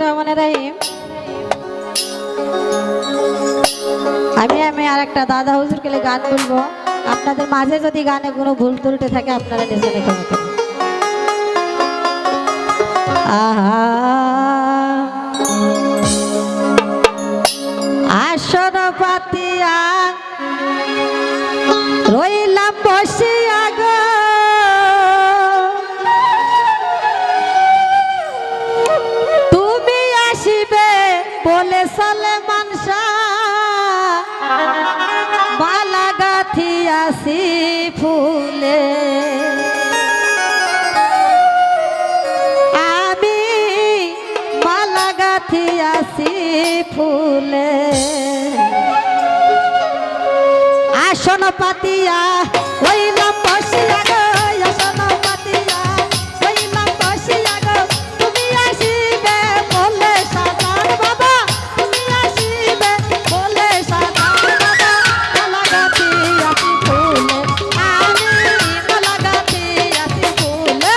রহিম। আমি আর একটা দাদা হুজুর কেলে গান বলবো। আপনাদের মাঝে যদি গানে কোনো ভুল ত্রুটি থাকে আপনারা নিজে ক্ষমা করবেন। আসন পাতিয়া রইলাম বসিয়া গো, তুমি আসিবে বলে চলে মানসা, মালা গাথিয়াছি ফুলে, আমি মালা গাথিয়াছি ফুলে। আসন পাতিয়া রইলাম বসিয়া গো, আসন পাতিয়া রইলাম বসিয়া গো, তুমি আসিবে বলে সাজান বাবা, তুমি আসিবে বলে সাজান বাবা, মালা গাথিয়াছি ফুলে, আমি মালা গাথিয়াছি ফুলে।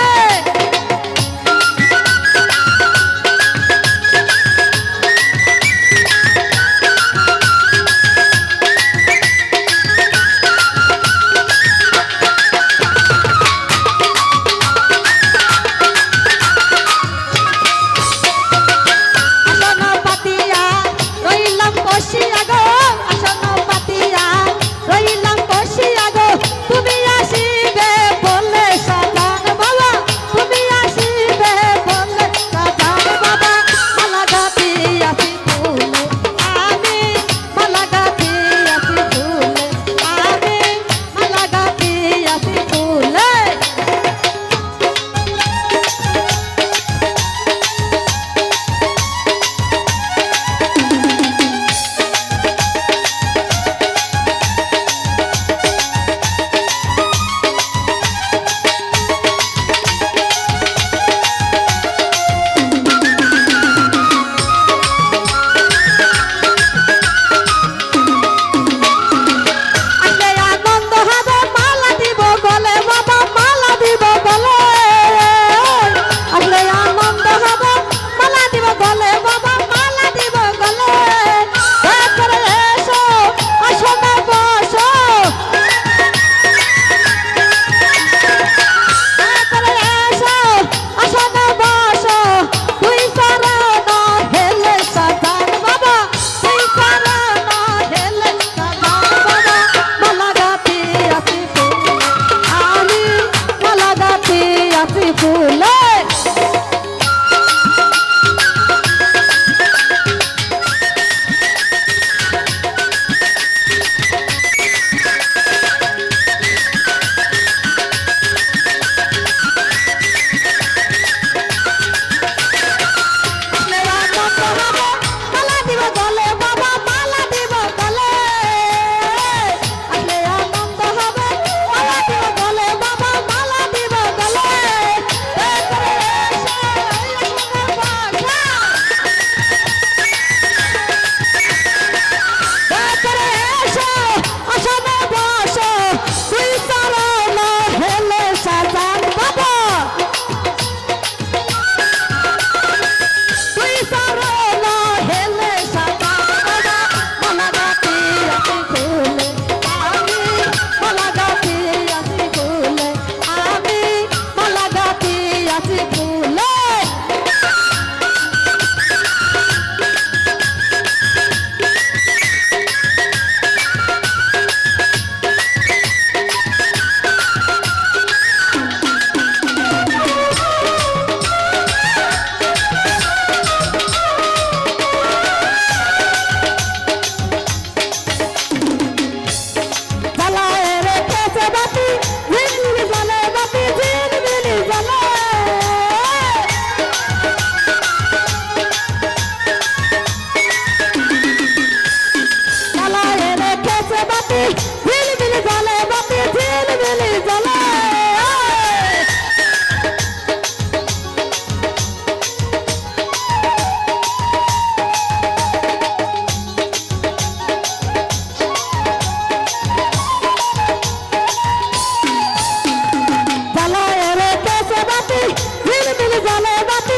জলে বাতি